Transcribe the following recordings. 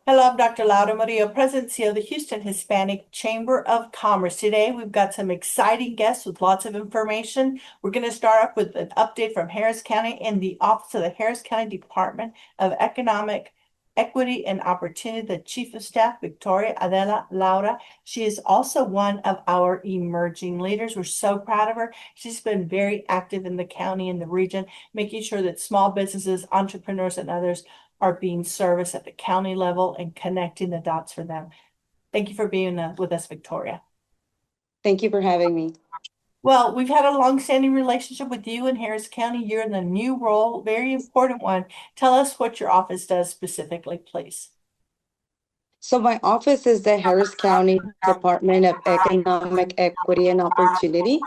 Hello, I'm Dr. Laura Murillo, President and CEO of the Houston Hispanic Chamber of Commerce. Today, we've got some exciting guests with lots of information. We're going to start off with an update from Harris County in the Office of the Harris County Department of Economic Equity and Opportunity, the Chief of Staff, Victoria Adela Laura. She is also one of our emerging leaders. We're so proud of her. She's been very active in the county and the region, making sure that small businesses, entrepreneurs, and others are being serviced at the county level and connecting the dots for them. Thank you for being with us, Victoria. Thank you for having me. Well, we've had a long-standing relationship with you in Harris County. You're in the new role, very important one. Tell us what your office does specifically, please. So my office is the Harris County Department of Economic Equity and Opportunity.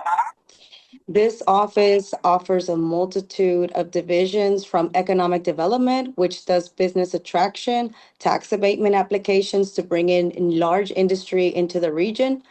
This office offers a multitude of divisions from economic development, which does business attraction, tax abatement applications to bring in large industry into the region,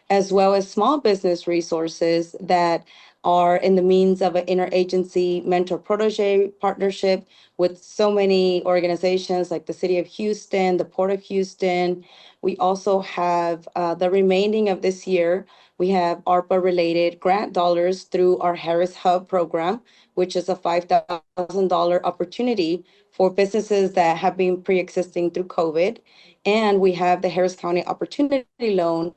as well as small business resources that are in the means of an interagency mentor-protege partnership with so many organizations like the City of Houston, the Port of Houston. We also have the remaining of this year, we have ARPA-related grant dollars through our Harris Hub program, which is a $5,000 opportunity for businesses that have been pre-existing through COVID. And we have the Harris County Opportunity Loan,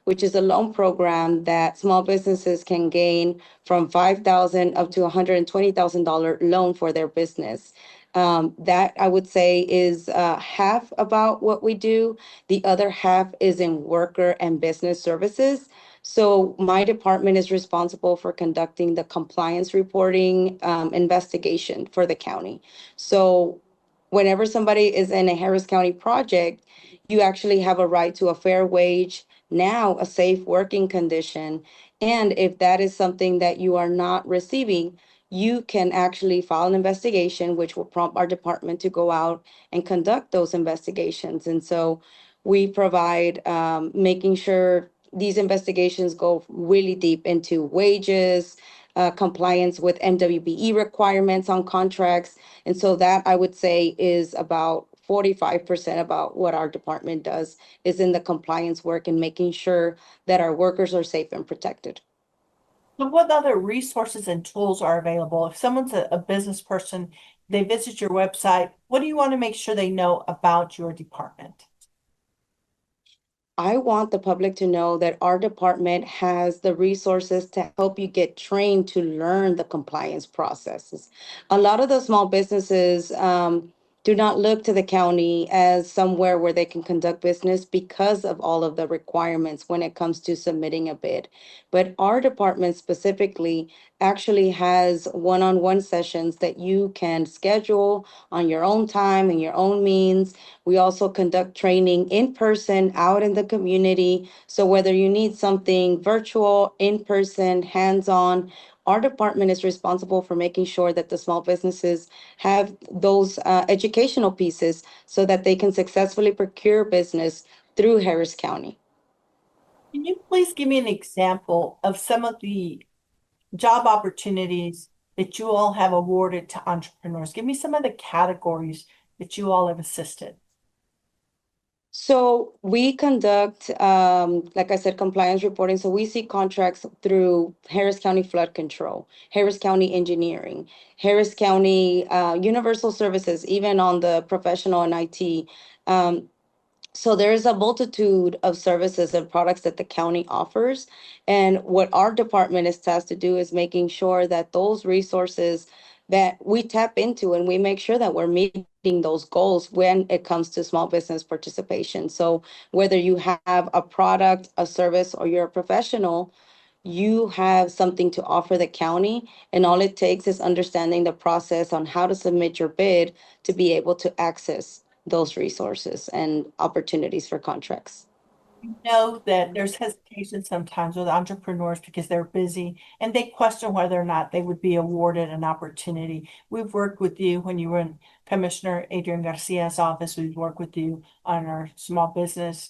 which is a loan program that small businesses can gain from $5,000 up to $120,000 loan for their business. That I would say is half about what we do. The other half is in worker and business services. So my department is responsible for conducting the compliance reporting investigation for the county. So whenever somebody is in a Harris County project, you actually have a right to a fair wage, now a safe working condition. And if that is something that you are not receiving, you can actually file an investigation, which will prompt our department to go out and conduct those investigations. And so we provide making sure these investigations go really deep into wages, compliance with MWBE requirements on contracts. And so that I would say is about 45% about what our department does is in the compliance work and making sure that our workers are safe and protected. So what other resources and tools are available? If someone's a business person, they visit your website, what do you want to make sure they know about your department? I want the public to know that our department has the resources to help you get trained to learn the compliance processes. A lot of the small businesses do not look to the county as somewhere where they can conduct business because of all of the requirements when it comes to submitting a bid. But our department specifically actually has one-on-one sessions that you can schedule on your own time and your own means. We also conduct training in person out in the community. So whether you need something virtual, in person, hands-on, our department is responsible for making sure that the small businesses have those educational pieces so that they can successfully procure business through Harris County. Can you please give me an example of some of the job opportunities that you all have awarded to entrepreneurs? Give me some of the categories that you all have assisted. So we conduct, like I said, compliance reporting. So we see contracts through Harris County Flood Control, Harris County Engineering, Harris County Universal Services, even on the professional and IT. So there's a multitude of services and products that the county offers. And what our department is tasked to do is making sure that those resources that we tap into and we make sure that we're meeting those goals when it comes to small business participation. So whether you have a product, a service, or you're a professional, you have something to offer the county. And all it takes is understanding the process on how to submit your bid to be able to access those resources and opportunities for contracts. Know that there's hesitation sometimes with entrepreneurs because they're busy and they question whether or not they would be awarded an opportunity. We've worked with you when you were in Commissioner Adrian Garcia's office. We've worked with you on our small business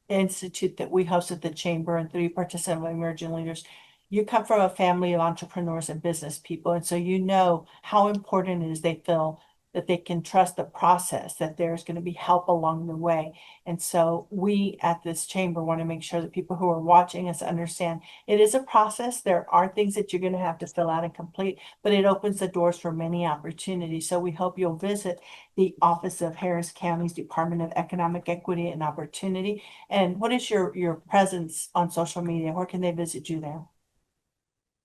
institute that we host at the chamber and through participant emerging leaders. You come from a family of entrepreneurs and business people, and so you know how important it is they feel that they can trust the process, that there's going to be help along the way. And so we at this chamber want to make sure that people who are watching us understand it is a process. There are things that you're going to have to fill out and complete, but it opens the doors for many opportunities. So we hope you'll visit the Office of Harris County's Department of Economic Equity and Opportunity. And what is your presence on social media? Where can they visit you there?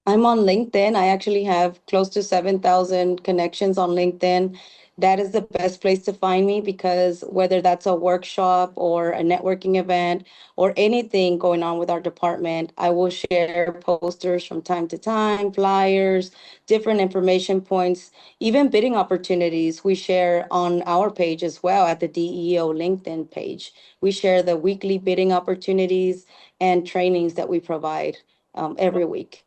I'm on LinkedIn. I actually have close to 7,000 connections on LinkedIn. That is the best place to find me because whether that's a workshop or a networking event or anything going on with our department, I will share posters from time to time, flyers, different information points, even bidding opportunities we share on our page as well at the DEO LinkedIn page. We share the weekly bidding opportunities and trainings that we provide every week.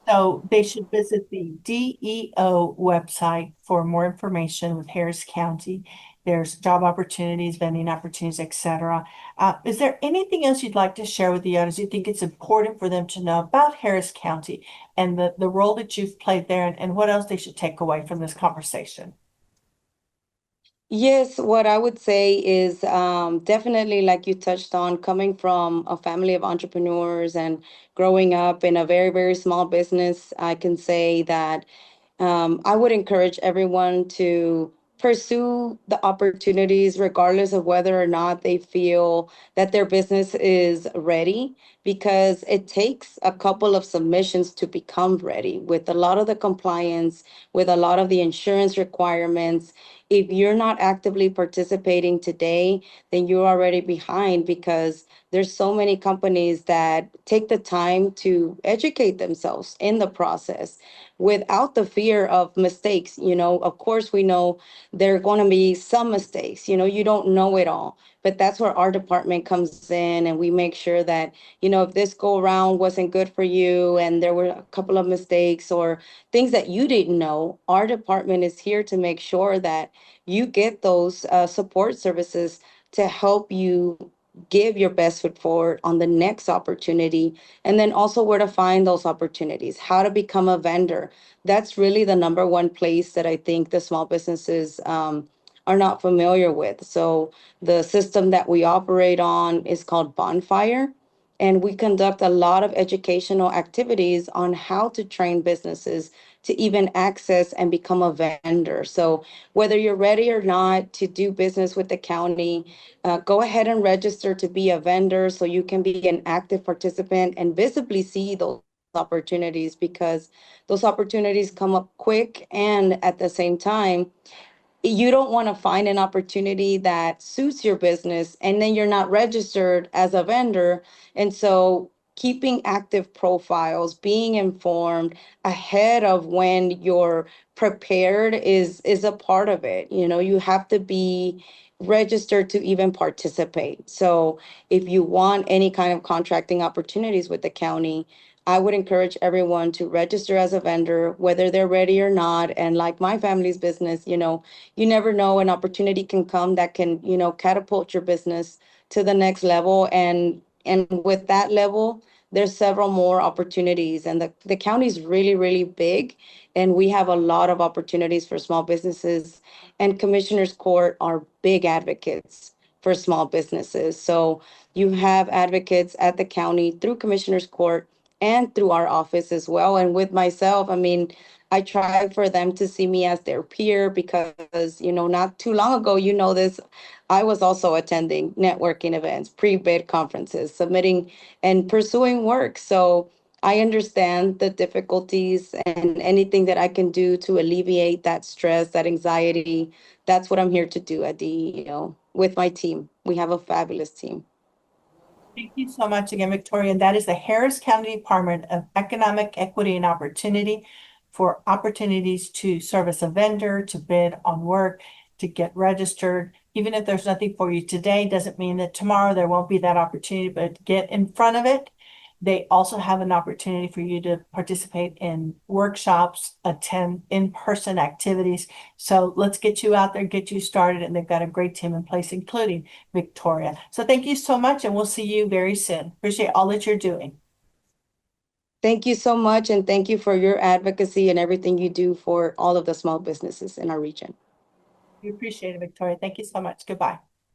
So they should visit the DEO website for more information with Harris County. There's job opportunities, vending opportunities, etc. Is there anything else you'd like to share with the audience? You think it's important for them to know about Harris County and the role that you've played there and what else they should take away from this conversation? Yes, what I would say is definitely, like you touched on, coming from a family of entrepreneurs and growing up in a very, very small business, I can say that I would encourage everyone to pursue the opportunities, regardless of whether or not they feel that their business is ready, because it takes a couple of submissions to become ready with a lot of the compliance, with a lot of the insurance requirements. If you're not actively participating today, then you're already behind because there's so many companies that take the time to educate themselves in the process without the fear of mistakes. Of course, we know there are going to be some mistakes. You don't know it all, but that's where our department comes in, and we make sure that, if this go around wasn't good for you and there were a couple of mistakes or things that you didn't know, our department is here to make sure that you get those support services to help you give your best foot forward on the next opportunity, and then also where to find those opportunities, how to become a vendor. That's really the number one place that I think the small businesses are not familiar with. So the system that we operate on is called Bonfire, and we conduct a lot of educational activities on how to train businesses to even access and become a vendor. So whether you're ready or not to do business with the county, go ahead and register to be a vendor so you can be an active participant and visibly see those opportunities, because those opportunities come up quick, and at the same time, you don't want to find an opportunity that suits your business and then you're not registered as a vendor. And so keeping active profiles, being informed ahead of when you're prepared is a part of it. You have to be registered to even participate. So if you want any kind of contracting opportunities with the county, I would encourage everyone to register as a vendor, whether they're ready or not. And like my family's business, you never know, an opportunity can come that can, catapult your business to the next level. And with that level, there's several more opportunities. And the county is really, really big. And we have a lot of opportunities for small businesses. And Commissioners Court are big advocates for small businesses. So you have advocates at the county through Commissioners Court and through our office as well. And with myself, I mean, I try for them to see me as their peer because, not too long ago, this, I was also attending networking events, pre-bid conferences, submitting and pursuing work. So I understand the difficulties, and anything that I can do to alleviate that stress, that anxiety, that's what I'm here to do at DEO with my team. We have a fabulous team. Thank you so much again, Victoria. And that is the Harris County Department of Economic Equity and Opportunity for opportunities to serve as a vendor, to bid on work, to get registered. Even if there's nothing for you today, doesn't mean that tomorrow there won't be that opportunity, but get in front of it. They also have an opportunity for you to participate in workshops, attend in-person activities. So let's get you out there, get you started, and they've got a great team in place, including Victoria. So thank you so much, and we'll see you very soon. Appreciate all that you're doing. Thank you so much, and thank you for your advocacy and everything you do for all of the small businesses in our region. We appreciate it, Victoria. Thank you so much. Goodbye.